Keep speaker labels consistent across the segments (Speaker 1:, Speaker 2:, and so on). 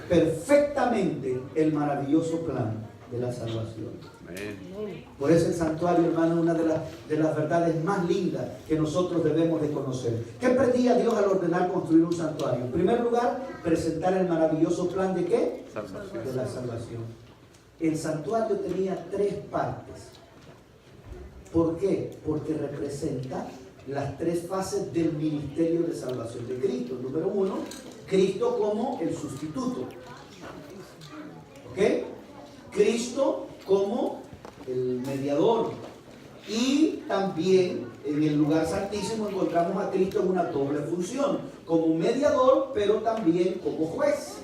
Speaker 1: perfectamente el maravilloso plan de la salvación. Por eso el santuario, hermano, es una de las verdades más lindas que nosotros debemos de conocer. ¿Qué pretendía Dios al ordenar construir un santuario? En primer lugar, presentar el maravilloso plan de ¿qué?
Speaker 2: Salvación.
Speaker 1: De la salvación. El santuario tenía 3 partes. ¿Por qué? Porque representa las 3 fases del ministerio de salvación de Cristo. Número 1, Cristo como el sustituto. ¿Ok? Cristo como el mediador. Y también en el lugar santísimo encontramos a Cristo en una doble función, como un mediador, pero también como juez.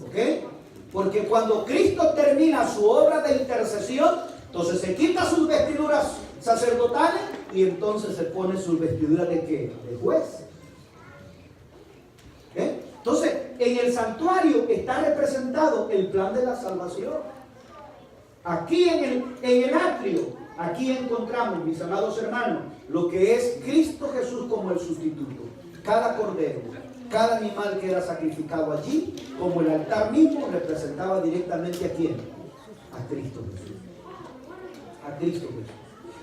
Speaker 1: ¿Ok? Porque cuando Cristo termina su obra de intercesión, entonces se quita sus vestiduras sacerdotales y entonces se pone sus vestiduras ¿de qué? De juez. ¿Ok? Entonces, en el santuario está representado el plan de la salvación. Aquí en el atrio, aquí encontramos, mis amados hermanos, lo que es Cristo Jesús como el sustituto. Cada cordero, cada animal que era sacrificado allí, como el altar mismo, representaba directamente ¿a quién? A Cristo Jesús. A Cristo Jesús.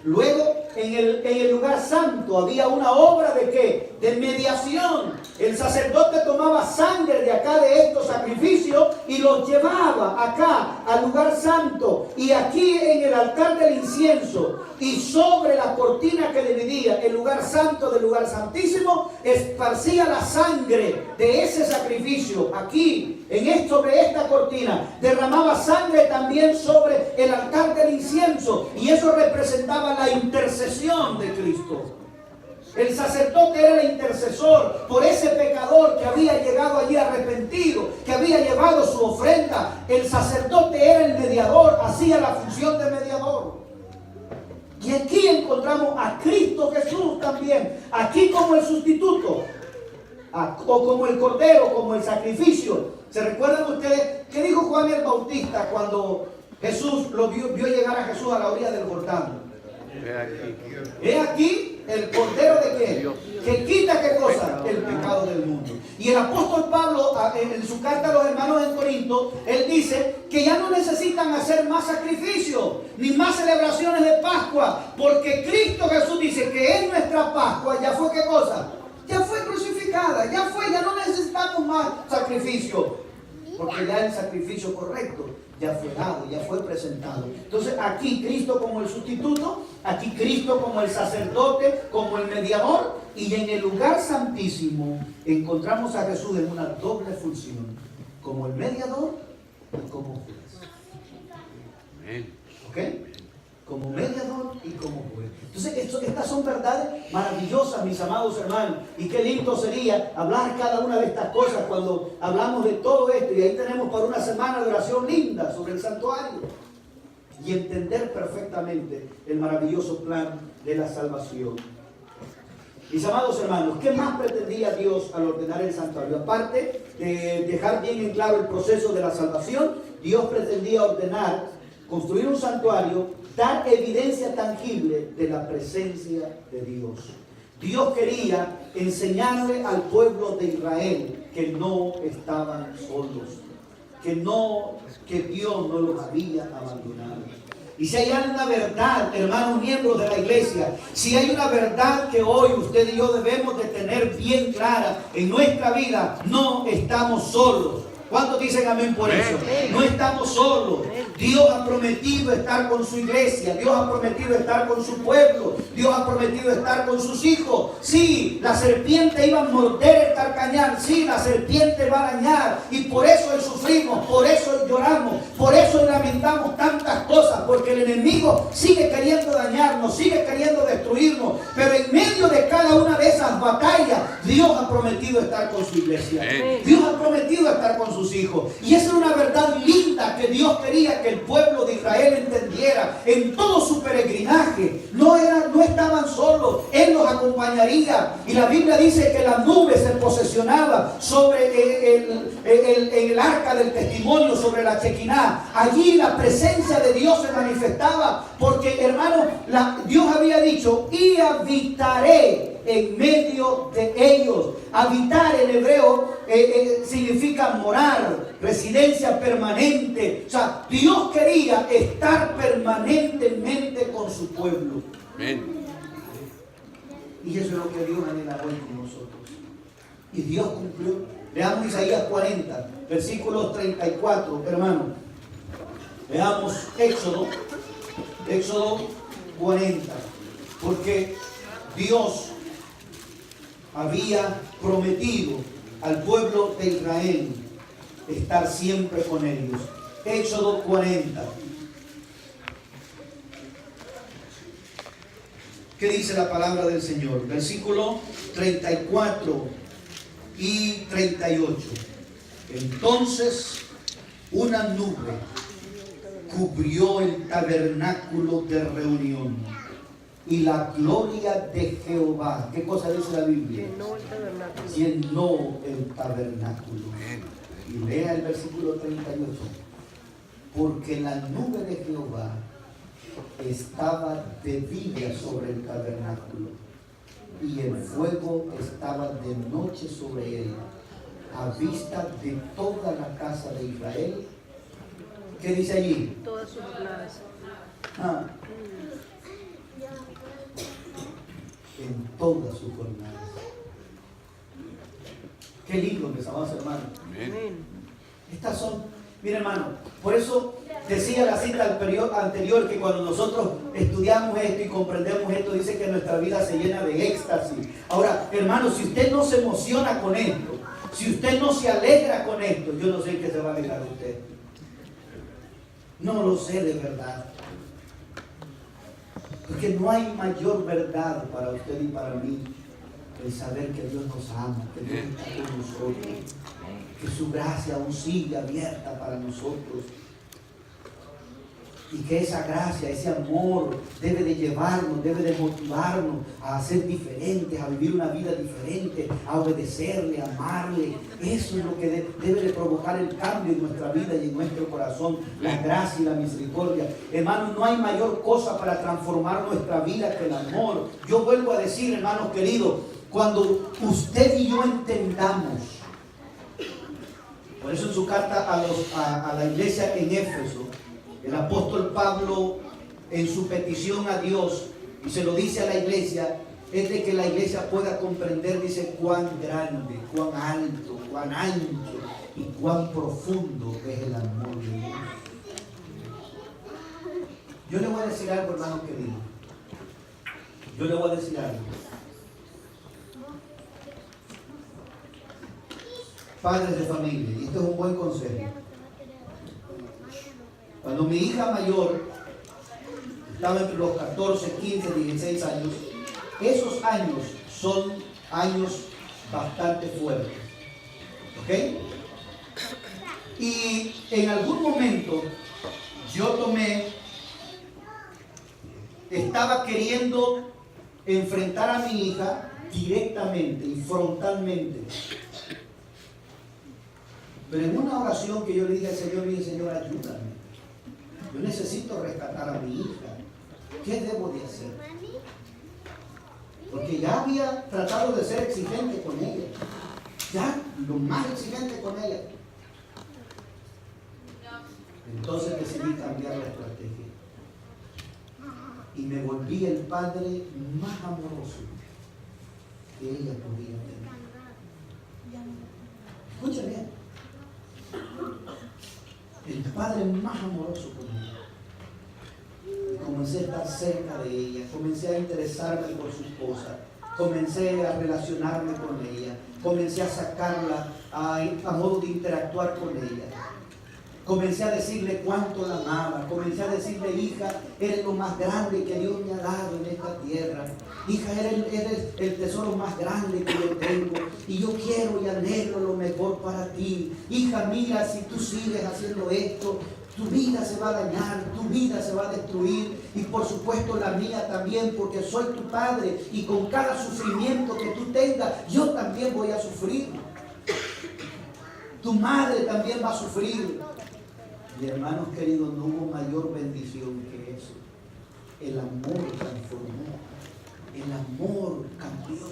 Speaker 1: Luego, en el lugar santo había una obra ¿de qué? De mediación. El sacerdote tomaba sangre de acá de estos sacrificios y los llevaba acá al lugar santo. Y aquí en el altar del incienso y sobre la cortina que dividía el lugar santo del lugar santísimo, esparcía la sangre de ese sacrificio. Aquí, sobre esta cortina, derramaba sangre también sobre el altar del incienso. Y eso representaba la intercesión de Cristo. El sacerdote era el intercesor por ese pecador que había llegado allí arrepentido, que había llevado su ofrenda. El sacerdote era el mediador, hacía la función de mediador. Y aquí encontramos a Cristo Jesús también, aquí como el sustituto, o como el cordero, como el sacrificio. ¿Se recuerdan ustedes qué dijo Juan el Bautista cuando Jesús lo vio llegar a Jesús a la orilla del Jordán? He aquí el cordero de qué? Que quita qué cosa? El pecado del mundo. Y el apóstol Pablo en su carta a los hermanos en Corinto, él dice que ya no necesitan hacer más sacrificios ni más celebraciones de Pascua, porque Cristo Jesús dice que es nuestra Pascua. ¿Ya fue qué cosa? Ya fue crucificada, ya no necesitamos más sacrificio, porque ya el sacrificio correcto ya fue dado, ya fue presentado. Entonces aquí Cristo como el sustituto, aquí Cristo como el sacerdote, como el mediador, y en el lugar santísimo encontramos a Jesús en una doble función, como el mediador y como juez. ¿Ok? Como mediador y como juez. Entonces estas son verdades maravillosas, mis amados hermanos, y qué lindo sería hablar cada una de estas cosas cuando hablamos de todo esto, y ahí tenemos para una semana de oración linda sobre el santuario y entender perfectamente el maravilloso plan de la salvación. Mis amados hermanos, ¿qué más pretendía Dios al ordenar el santuario? Aparte de dejar bien en claro el proceso de la salvación, Dios pretendía construir un santuario, dar evidencia tangible de la presencia de Dios. Dios quería enseñarle al pueblo de Israel que no estaban solos, que Dios no los había abandonado. Y si hay una verdad, hermanos miembros de la iglesia, si hay una verdad que hoy usted y yo debemos de tener bien clara en nuestra vida, no estamos solos. ¿Cuántos dicen amén por eso? No estamos solos. Dios ha prometido estar con su iglesia. Dios ha prometido estar con su pueblo. Dios ha prometido estar con sus hijos. Sí, la serpiente iba a morder el carcañal. Sí, la serpiente va a dañar. Y por eso hoy sufrimos, por eso hoy lloramos, por eso hoy lamentamos tantas cosas. Porque el enemigo sigue queriendo dañarnos, sigue queriendo destruirnos. Pero en medio de cada una de esas batallas, Dios ha prometido estar con su iglesia. Dios ha prometido estar con sus hijos. Y esa es una verdad linda que Dios quería que el pueblo de Israel entendiera en todo su peregrinaje. No estaban solos, Él los acompañaría. Y la Biblia dice que la nube se posesionaba sobre el arca del testimonio, sobre la Chequiná. Allí la presencia de Dios se manifestaba, porque hermano, Dios había dicho: y habitaré en medio de ellos. Habitar en hebreo significa morar, residencia permanente. O sea, Dios quería estar permanentemente con su pueblo.
Speaker 2: Amén.
Speaker 1: Y eso es lo que Dios anhela hoy con nosotros. Y Dios cumplió. Leamos Isaías 40, versículos 34, hermano. Veamos Éxodo 40. Porque Dios había prometido al pueblo de Israel estar siempre con ellos. Éxodo 40. ¿Qué dice la palabra del Señor? Versículo 34 y 38. Entonces una nube cubrió el tabernáculo de reunión y la gloria de Jehová. ¿Qué cosa dice la Biblia? Llenó el tabernáculo. Y lea el versículo 38. Porque la nube de Jehová estaba de día sobre el tabernáculo y el fuego estaba de noche sobre él, a vista de toda la casa de Israel. ¿Qué dice allí?
Speaker 3: Todas sus jornadas.
Speaker 1: En todas sus jornadas. Qué lindo, mis amados hermanos.
Speaker 2: Amén.
Speaker 1: Estas son, mira hermano, por eso decía la cita anterior que cuando nosotros estudiamos esto y comprendemos esto, dice que nuestra vida se llena de éxtasis. Ahora, hermano, si usted no se emociona con esto, si usted no se alegra con esto, yo no sé en qué se va a alegrar usted. No lo sé de verdad. Porque no hay mayor verdad para usted y para mí el saber que Dios nos ama, que Dios está con nosotros, que su gracia aún sigue abierta para nosotros. Y que esa gracia, ese amor debe de llevarnos, debe de motivarnos a ser diferentes, a vivir una vida diferente, a obedecerle, a amarle. Eso es lo que debe de provocar el cambio en nuestra vida y en nuestro corazón, la gracia y la misericordia. Hermanos, no hay mayor cosa para transformar nuestra vida que el amor. Yo vuelvo a decir, hermanos queridos, cuando usted y yo entendamos, por eso en su carta a la iglesia en Éfeso, el apóstol Pablo, en su petición a Dios, y se lo dice a la iglesia, es de que la iglesia pueda comprender, dice, cuán grande, cuán alto, cuán ancho y cuán profundo es el amor de Dios. Yo le voy a decir algo, hermano querido. Yo le voy a decir algo. Padres de familia, y esto es un buen consejo. Cuando mi hija mayor estaba entre los 14, 15, 16 años, esos años son años bastante fuertes. ¿Ok? Y en algún momento yo estaba queriendo enfrentar a mi hija directamente y frontalmente. Pero en una oración que yo le dije al Señor, le dije, Señor, ayúdame. Yo necesito rescatar a mi hija. ¿Qué debo de hacer? Porque ya había tratado de ser exigente con ella. Ya, lo más exigente con ella. Entonces decidí cambiar la estrategia. Y me volví el padre más amoroso que ella podía tener. Escuchen bien. El padre más amoroso con ella. Y comencé a estar cerca de ella, comencé a interesarme por su esposa, comencé a relacionarme con ella, comencé a sacarla a modo de interactuar con ella. Comencé a decirle cuánto la amaba, comencé a decirle, hija, eres lo más grande que Dios me ha dado en esta tierra. Hija, eres el tesoro más grande que yo tengo y yo quiero y anhelo lo mejor para ti. Hija, mira, si tú sigues haciendo esto, tu vida se va a dañar, tu vida se va a destruir y por supuesto la mía también, porque soy tu padre y con cada sufrimiento que tú tengas, yo también voy a sufrir. Tu madre también va a sufrir. Y hermanos queridos, no hubo mayor bendición que eso. El amor transformó. El amor cambió.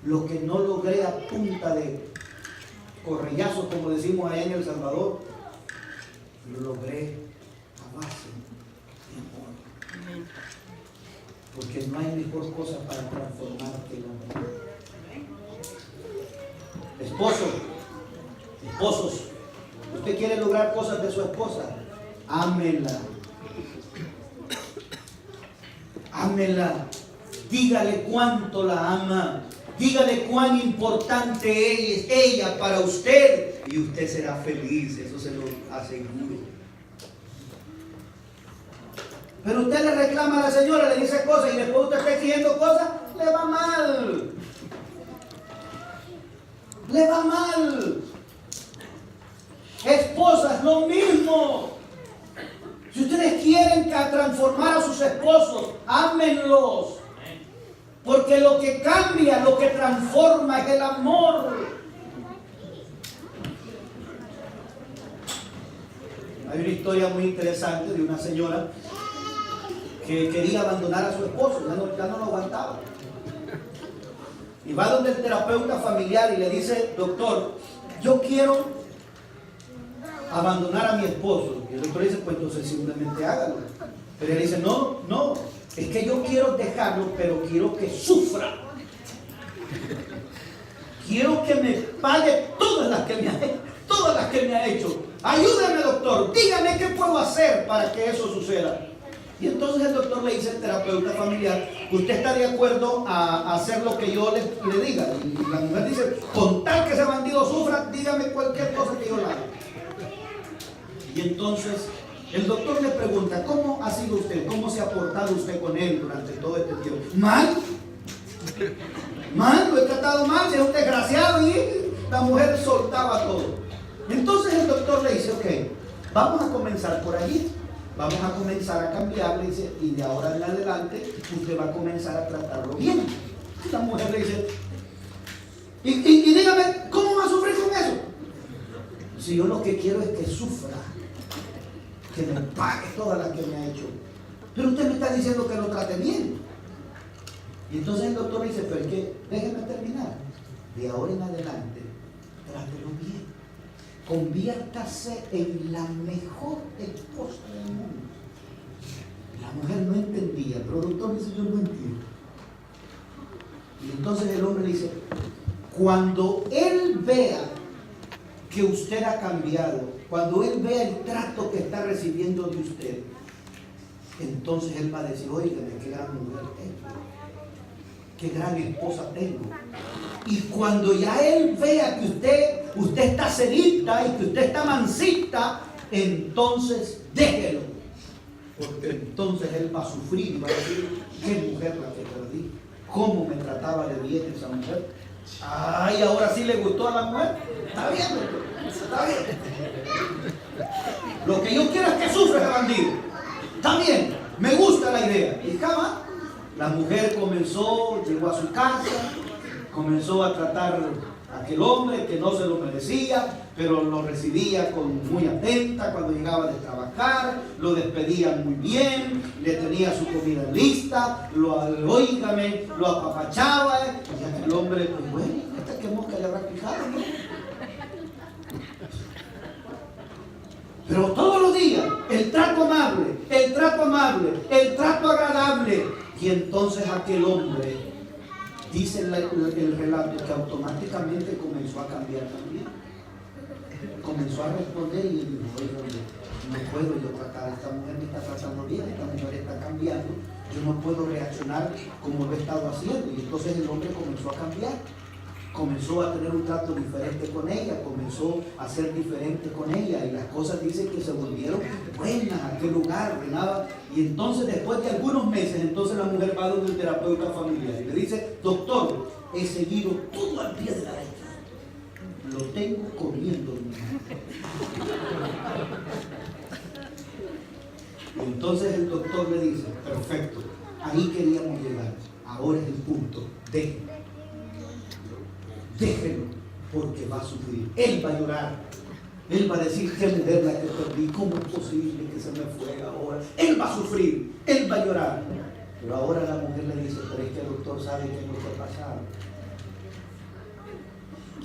Speaker 1: Lo que no logré a punta de correllazos, como decimos allá en El Salvador, lo logré a base de amor. Porque no hay mejor cosa para transformar que el amor. Esposos, usted quiere lograr cosas de su esposa, ámela. Ámela. Dígale cuánto la ama. Dígale cuán importante es ella para usted. Y usted será feliz, eso se lo aseguro. Pero usted le reclama a la señora, le dice cosas y después usted está exigiendo cosas, le va mal. Le va mal. Esposas, lo mismo. Si ustedes quieren transformar a sus esposos, ámenlos. Porque lo que cambia, lo que transforma es el amor. Hay una historia muy interesante de una señora que quería abandonar a su esposo, ya no lo aguantaba. Y va donde el terapeuta familiar y le dice: doctor, yo quiero abandonar a mi esposo. Y el doctor dice: pues entonces simplemente hágalo. Pero ella dice: no, es que yo quiero dejarlo, pero quiero que sufra. Quiero que me pague todas las que me ha hecho. Ayúdame, doctor, dígame qué puedo hacer para que eso suceda. Y entonces el doctor le dice al terapeuta familiar: ¿usted está de acuerdo a hacer lo que yo le diga? Y la mujer dice: con tal que ese bandido sufra, dígame cualquier cosa que yo le haga. Y entonces el doctor le pregunta: ¿cómo ha sido usted? ¿Cómo se ha portado usted con él durante todo este tiempo? Mal, lo he tratado mal, si es un desgraciado. Y la mujer soltaba todo. Entonces el doctor le dice: ok, vamos a comenzar por allí. Vamos a comenzar a cambiarle, dice, y de ahora en adelante usted va a comenzar a tratarlo bien. La mujer le dice: y dígame, ¿cómo va a sufrir con eso? Si yo lo que quiero es que sufra, que me pague todas las que me ha hecho. Pero usted me está diciendo que lo trate bien. Y entonces el doctor le dice: pero es que déjeme terminar. De ahora en adelante, trátelo bien. Conviértase en la mejor esposa del mundo. La mujer no entendía, pero el doctor dice: yo no entiendo. Y entonces el hombre le dice: cuando él vea que usted ha cambiado, cuando él vea el trato que está recibiendo de usted, entonces él va a decir: óigame, qué gran mujer tengo, qué gran esposa tengo. Y cuando ya él vea que usted está sedita y que usted está mansita, entonces déjelo. Porque entonces él va a sufrir y va a decir: qué mujer la que perdí, cómo me trataba de bien esa mujer. Ay, ahora sí le gustó a la mujer. Está bien, está bien. Lo que yo quiero es que sufra ese bandido. Está bien, me gusta la idea. Y jamás la mujer llegó a su casa, comenzó a tratar a aquel hombre que no se lo merecía, pero lo recibía muy atenta cuando llegaba de trabajar, lo despedía muy bien, le tenía su comida lista, lo apapachaba, y aquel hombre, pues bueno, hasta qué mosca le habrá picado, ¿no? Pero todos los días, el trato amable, el trato agradable, y entonces aquel hombre, dice el relato, que automáticamente comenzó a cambiar también. Comenzó a responder y dijo: oye, no puedo yo tratar a esta mujer, me está tratando bien, esta mujer está cambiando, yo no puedo reaccionar como lo he estado haciendo. Y entonces el hombre comenzó a cambiar, comenzó a tener un trato diferente con ella, comenzó a ser diferente con ella, y las cosas dicen que se volvieron buenas, aquel lugar reinaba. Y entonces después de algunos meses, entonces la mujer va donde el terapeuta familiar y le dice: doctor, he seguido todo al pie de la letra, lo tengo corriendo. Y entonces el doctor le dice: perfecto, ahí queríamos llegar, ahora es el punto, déjelo, porque va a sufrir, él va a llorar, él va a decir: qué mujer la que perdí, cómo es posible que se me fue ahora. Él va a sufrir, él va a llorar. Pero ahora la mujer le dice, pero es que el doctor sabe que es lo que ha pasado.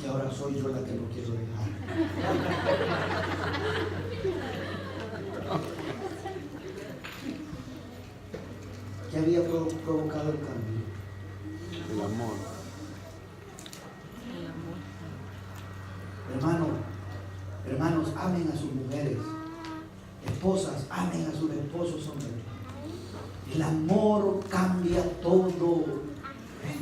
Speaker 1: Que ahora soy yo la que lo quiero dejar. ¿Qué había provocado el cambio?
Speaker 2: El amor.
Speaker 1: Hermanos, amen a sus mujeres. Esposas, amen a sus esposos, hombres. El amor cambia todo.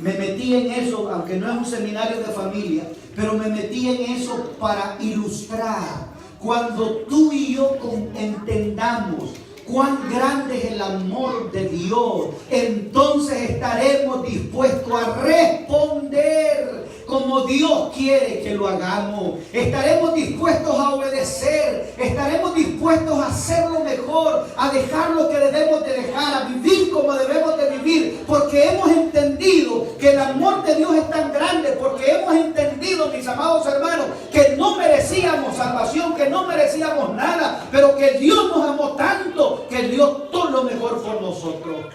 Speaker 1: Me metí en eso, aunque no es un seminario de familia, pero me metí en eso para ilustrar. Cuando tú y yo entendamos cuán grande es el amor de Dios, entonces estaremos dispuestos a responder como Dios quiere que lo hagamos. Estaremos dispuestos a obedecer, estaremos dispuestos a hacerlo mejor, a dejar lo que debemos de dejar, a vivir como debemos de vivir, porque hemos entendido que el amor de Dios es tan grande, porque hemos entendido, mis amados hermanos, que no merecíamos salvación, que no merecíamos nada, pero que Dios nos amó tanto, que dio todo lo mejor por nosotros.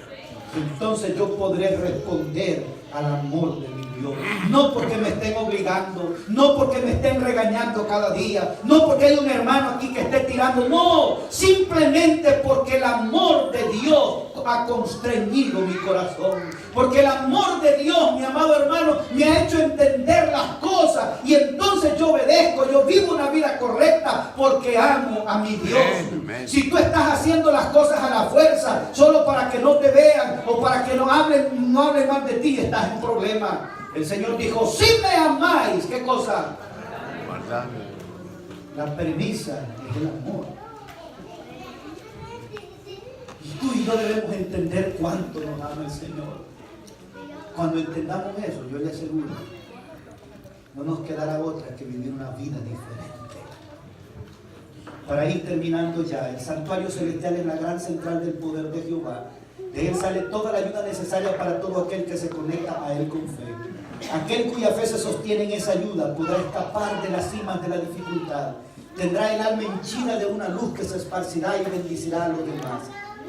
Speaker 1: Entonces yo podré responder al amor de mi Dios. No porque me estén obligando, no porque me estén regañando cada día, no porque hay un hermano aquí que esté tirando, no, simplemente porque el amor de Dios ha constreñido mi corazón, porque el amor de Dios, mi amado hermano, me ha hecho entender las cosas, y entonces yo obedezco, yo vivo una vida correcta porque amo a mi Dios. Si tú estás haciendo las cosas a la fuerza solo para que no te vean o para que no hablen mal de ti, estás en problema. El Señor dijo, si me amáis, ¿qué cosa? La premisa es el amor. Y tú y yo debemos entender cuánto nos ama el Señor. Cuando entendamos eso, yo le aseguro, no nos quedará otra que vivir una vida diferente. Para ir terminando ya, el santuario celestial es la gran central del poder de Jehová. De él sale toda la ayuda necesaria para todo aquel que se conecta a él con fe. Aquel cuya fe se sostiene en esa ayuda podrá escapar de las cimas de la dificultad. Tendrá el alma henchida de una luz que se esparcirá y bendecirá a los demás.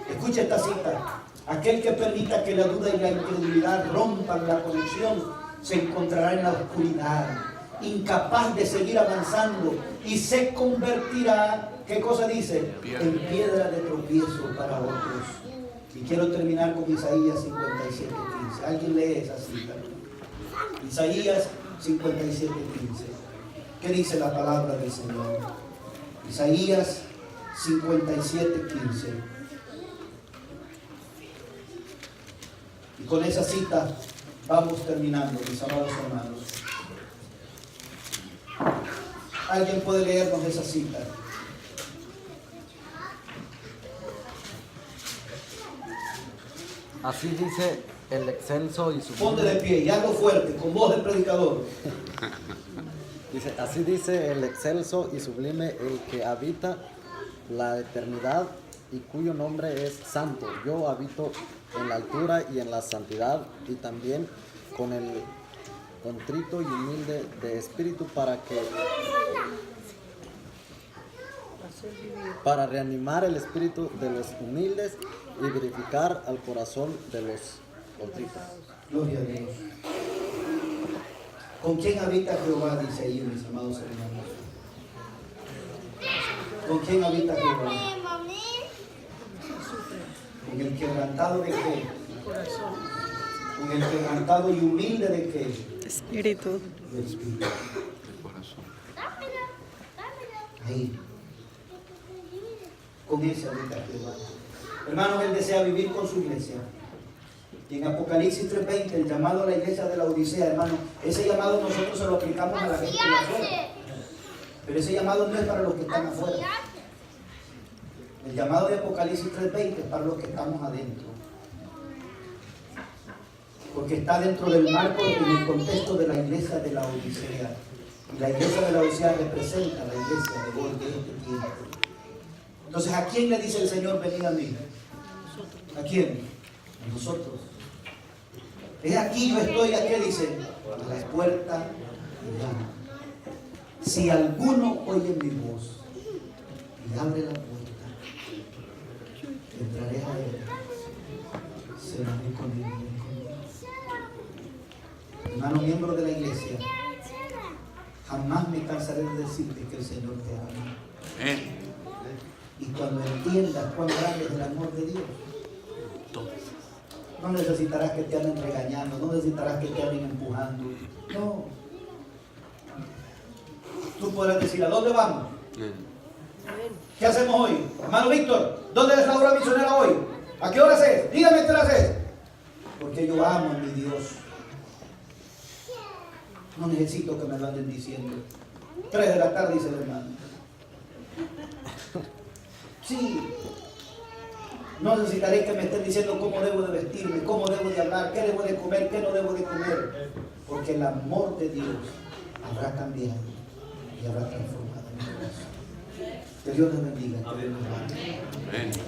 Speaker 1: Escucha esta cita. Aquel que permita que la duda y la incredulidad rompan la conexión se encontrará en la oscuridad, incapaz de seguir avanzando, y se convertirá, ¿qué cosa dice? En piedra de tropiezo para otros. Y quiero terminar con Isaías 57:15. ¿Alguien lee esa cita? Isaías 57:15. ¿Qué dice la palabra del Señor? Isaías 57:15. Y con esa cita vamos terminando, mis amados hermanos. ¿Alguien puede leernos esa cita?
Speaker 2: Así dice el excelso y sublime.
Speaker 1: Ponte de pie y hazlo fuerte, con voz de predicador.
Speaker 2: Dice, así dice el excelso y sublime, el que habita la eternidad y cuyo nombre es santo. Yo habito en la altura y en la santidad, y también con el contrito y humilde de espíritu, para reanimar el espíritu de los humildes y verificar al corazón de los contritos.
Speaker 1: Gloria a Dios. ¿Con quién habita Jehová? Dice ahí, mis amados hermanos. ¿Con quién habita Jehová? ¿Con el quebrantado de qué? ¿Con el quebrantado y humilde de qué?
Speaker 3: Espíritu.
Speaker 1: Del espíritu. Ahí. Con ese habita Jehová. Hermanos, Él desea vivir con su iglesia. Y en Apocalipsis 3:20, el llamado a la iglesia de la Odisea, hermano, ese llamado nosotros se lo aplicamos a la gente de afuera. Pero ese llamado no es para los que están afuera. El llamado de Apocalipsis 3:20 es para los que estamos adentro. Porque está dentro del marco, en el contexto de la iglesia de la Odisea. Y la iglesia de la Odisea representa a la iglesia de hoy, de este tiempo. Entonces, ¿a quién le dice el Señor, venid a mí? ¿A quién? A nosotros. Es aquí, yo estoy, ¿a qué dice? A las puertas y llamo. Si alguno oye mi voz y abre la puerta, entraré a él, cenaré Hermano miembro de la iglesia, jamás me cansaré de decirte que el Señor te ama. Y cuando entiendas cuán grande es el amor de Dios, no necesitarás que te anden regañando, no necesitarás que te anden empujando. No. Tú podrás decir, ¿a dónde vamos? ¿Qué hacemos hoy? Hermano Víctor, ¿dónde es la obra misionera hoy? ¿A qué horas es? Dígame qué horas es. Porque yo amo a mi Dios. No necesito que me lo anden diciendo. 3 de la tarde, dice el hermano. Sí. No necesitaré que me estén diciendo cómo debo de vestirme, cómo debo de hablar, qué debo de comer, qué no debo de comer. Porque el amor de Dios habrá cambiado y habrá transformado mi corazón. Que Dios les bendiga. Que Dios les bendiga.